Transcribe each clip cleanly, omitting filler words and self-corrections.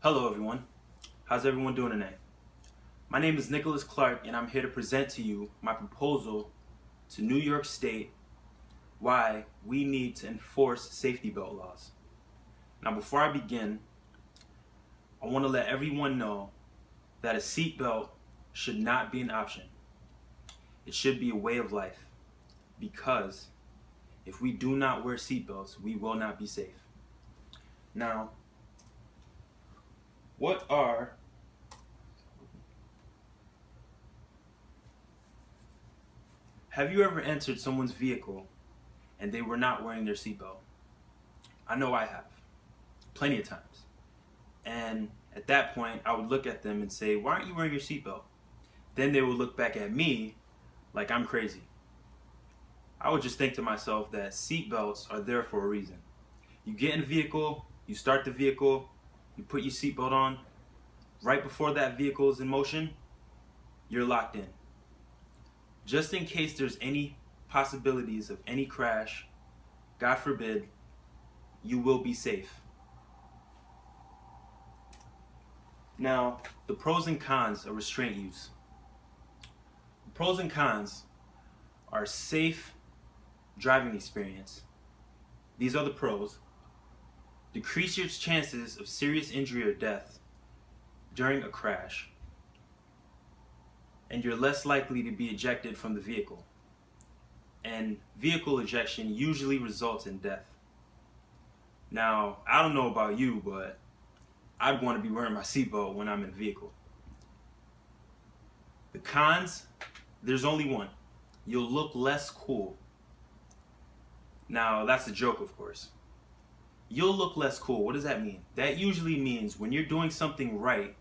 Hello everyone, how's everyone doing today? My name is Nicholas Clarke and I'm here to present to you my proposal to New York State why we need to enforce safety belt laws. Now before I begin, I want to let everyone know that a seatbelt should not be an option. It should be a way of life because if we do not wear seatbelts, we will not be safe. Now, have you ever entered someone's vehicle and they were not wearing their seatbelt? I know I have, plenty of times. And at that point, I would look at them and say, why aren't you wearing your seatbelt? Then they would look back at me like I'm crazy. I would just think to myself that seatbelts are there for a reason. You get in a vehicle, you start the vehicle, you put your seatbelt on. Right before that vehicle is in motion, you're locked in. Just in case there's any possibilities of any crash, God forbid, you will be safe. Now, the pros and cons of restraint use. The pros and cons are safe driving experience. These are the pros. Decrease your chances of serious injury or death during a crash, and you're less likely to be ejected from the vehicle. And vehicle ejection usually results in death. Now, I don't know about you, but I'd want to be wearing my seatbelt when I'm in a vehicle. The cons, there's only one. You'll look less cool. Now, that's a joke, of course. You'll look less cool. What does that mean? That usually means when you're doing something right,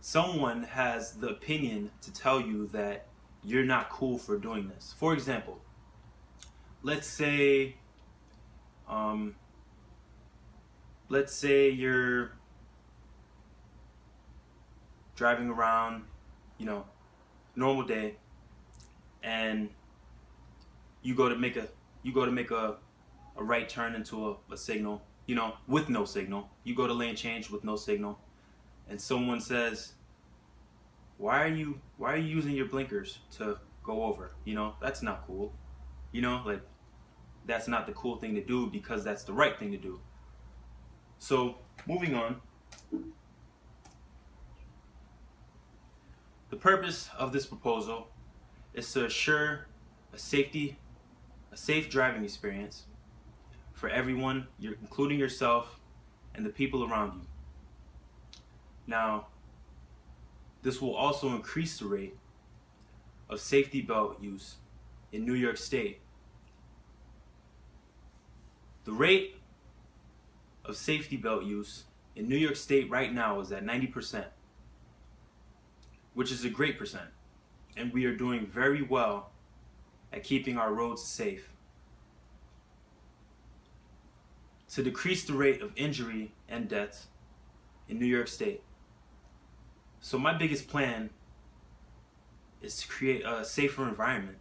someone has the opinion to tell you that you're not cool for doing this. For example, let's say you're driving around, normal day, and you go to make a right turn into a signal, with no signal. You go to lane change with no signal, and someone says, why are you using your blinkers to go over? That's not cool. That's not the cool thing to do because that's the right thing to do. So, moving on. The purpose of this proposal is to assure a safe driving experience for everyone, including yourself and the people around you. Now, this will also increase the rate of safety belt use in New York State. The rate of safety belt use in New York State right now is at 90%, which is a great percent, and we are doing very well at keeping our roads safe. To decrease the rate of injury and deaths in New York State. So my biggest plan is to create a safer environment.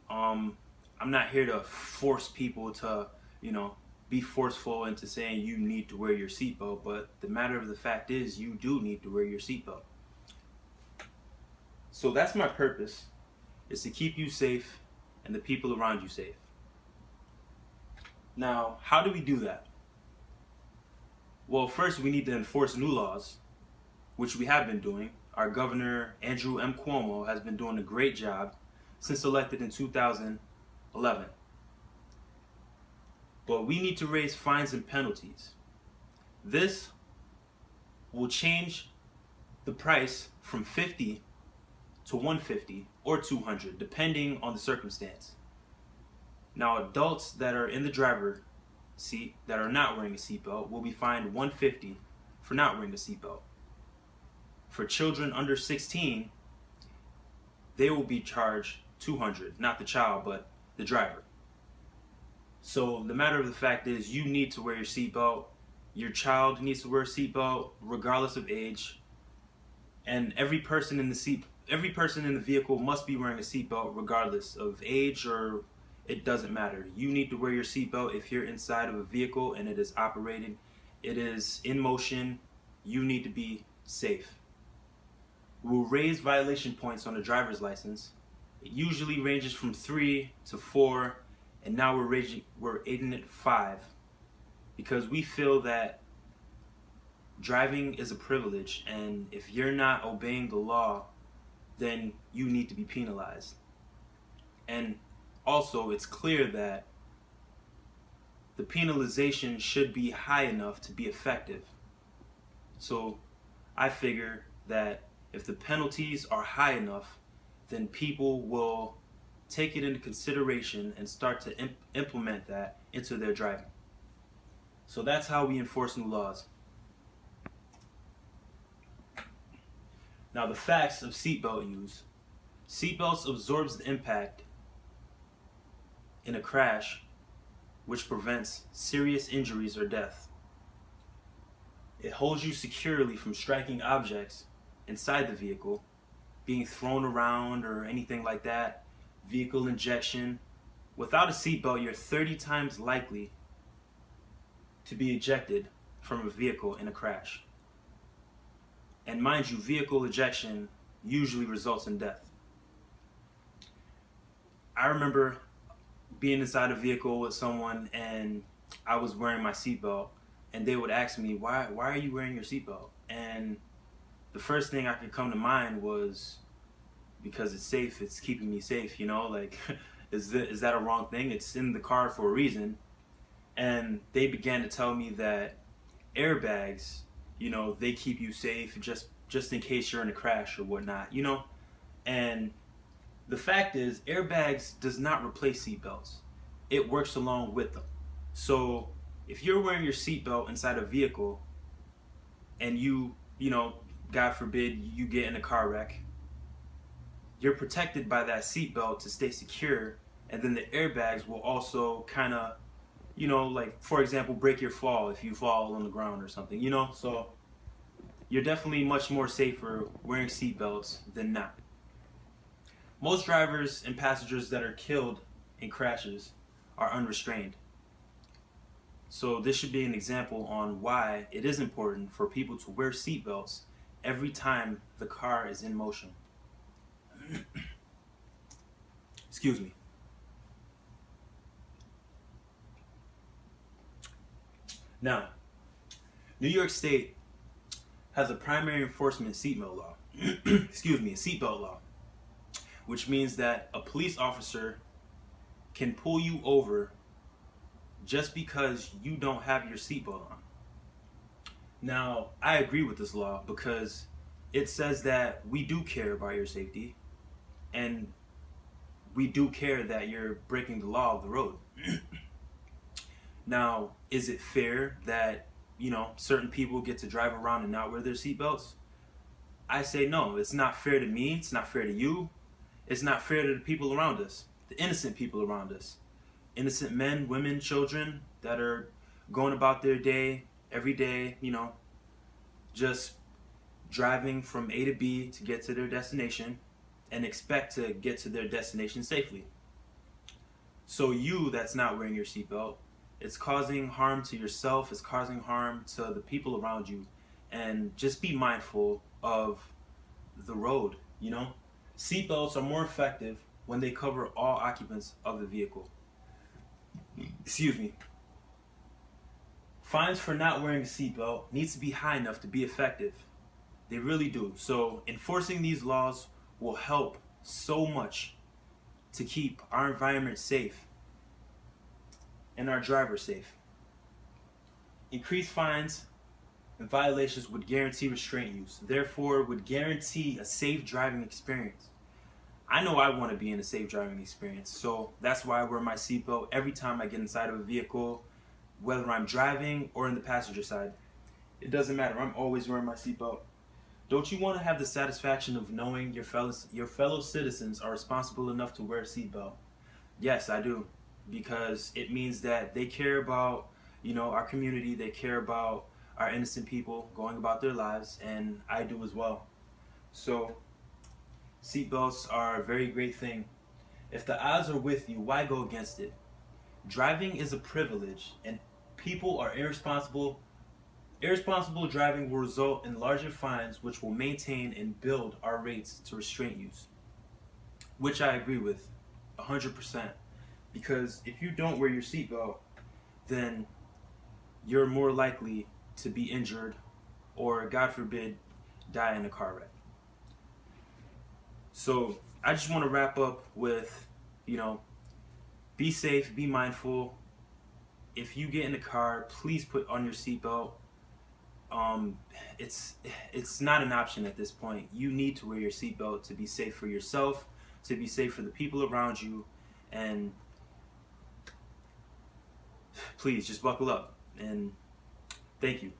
I'm not here to force people to, be forceful into saying you need to wear your seatbelt, but the matter of the fact is you do need to wear your seatbelt. So that's my purpose, is to keep you safe and the people around you safe. Now, how do we do that? Well, first we need to enforce new laws, which we have been doing. Our governor, Andrew M. Cuomo, has been doing a great job since elected in 2011. But we need to raise fines and penalties. This will change the price from $50 to $150 or $200, depending on the circumstance. Now, adults that are in the driver's seat that are not wearing a seatbelt will be fined $150 for not wearing a seatbelt. For children under 16, they will be charged $200, not the child, but the driver. So the matter of the fact is you need to wear your seatbelt. Your child needs to wear a seatbelt regardless of age. And every person in the vehicle must be wearing a seatbelt regardless of age, or it doesn't matter. You need to wear your seatbelt if you're inside of a vehicle and it is operated It is in motion. You need to be safe. We'll raise violation points on a driver's license. It usually ranges from 3 to 4, and now we're aiding it 5, because we feel that driving is a privilege, and if you're not obeying the law, then you need to be penalized. And also, it's clear that the penalization should be high enough to be effective. So I figure that if the penalties are high enough, then people will take it into consideration and start to implement that into their driving. So that's how we enforce new laws. Now, the facts of seatbelt use. Seatbelts absorbs the impact in a crash, which prevents serious injuries or death. It holds you securely from striking objects inside the vehicle, being thrown around or anything like that, vehicle injection. Without a seatbelt, you're 30 times likely to be ejected from a vehicle in a crash. And mind you, vehicle ejection usually results in death. I remember being inside a vehicle with someone and I was wearing my seatbelt, and they would ask me, why are you wearing your seatbelt? And the first thing I could come to mind was, because it's safe, it's keeping me safe, like, is that a wrong thing? It's in the car for a reason. And they began to tell me that airbags, they keep you safe just in case you're in a crash or whatnot, And the fact is, airbags does not replace seatbelts. It works along with them. So if you're wearing your seatbelt inside a vehicle and you God forbid, you get in a car wreck, you're protected by that seatbelt to stay secure, and then the airbags will also kind of, like, for example, break your fall if you fall on the ground or something, So you're definitely much more safer wearing seatbelts than not. Most drivers and passengers that are killed in crashes are unrestrained. So this should be an example on why it is important for people to wear seatbelts every time the car is in motion. Excuse me. Now, New York State has a primary enforcement seatbelt law. Excuse me, a seatbelt law, which means that a police officer can pull you over just because you don't have your seatbelt on. Now, I agree with this law because it says that we do care about your safety, and we do care that you're breaking the law of the road. Now, is it fair that, certain people get to drive around and not wear their seatbelts? I say no. It's not fair to me. It's not fair to you. It's not fair to the people around us, the innocent people around us. Innocent men, women, children that are going about their day, every day, just driving from A to B to get to their destination and expect to get to their destination safely. So you that's not wearing your seatbelt, it's causing harm to yourself, it's causing harm to the people around you. And just be mindful of the road, Seatbelts are more effective when they cover all occupants of the vehicle. Excuse me. Fines for not wearing a seatbelt needs to be high enough to be effective. They really do. So enforcing these laws will help so much to keep our environment safe and our drivers safe. Increased fines and violations would guarantee restraint use, therefore would guarantee a safe driving experience. I know I want to be in a safe driving experience, so that's why I wear my seatbelt every time I get inside of a vehicle, whether I'm driving or in the passenger side. It doesn't matter, I'm always wearing my seatbelt. Don't you want to have the satisfaction of knowing your fellow citizens are responsible enough to wear a seatbelt? Yes, I do, because it means that they care about, our community, they care about our innocent people going about their lives, and I do as well. So seatbelts are a very great thing. If the odds are with you, why go against it? Driving is a privilege, and people are irresponsible Irresponsible driving will result in larger fines, which will maintain and build our rates to restraint use, which I agree with 100%. Because if you don't wear your seatbelt, then you're more likely to be injured or, God forbid, die in a car wreck. So I just want to wrap up with, you know, be safe, be mindful. If you get in the car, please put on your seatbelt. Um, it's not an option at this point. You need to wear your seatbelt to be safe for yourself, to be safe for the people around you, and please just buckle up. And thank you.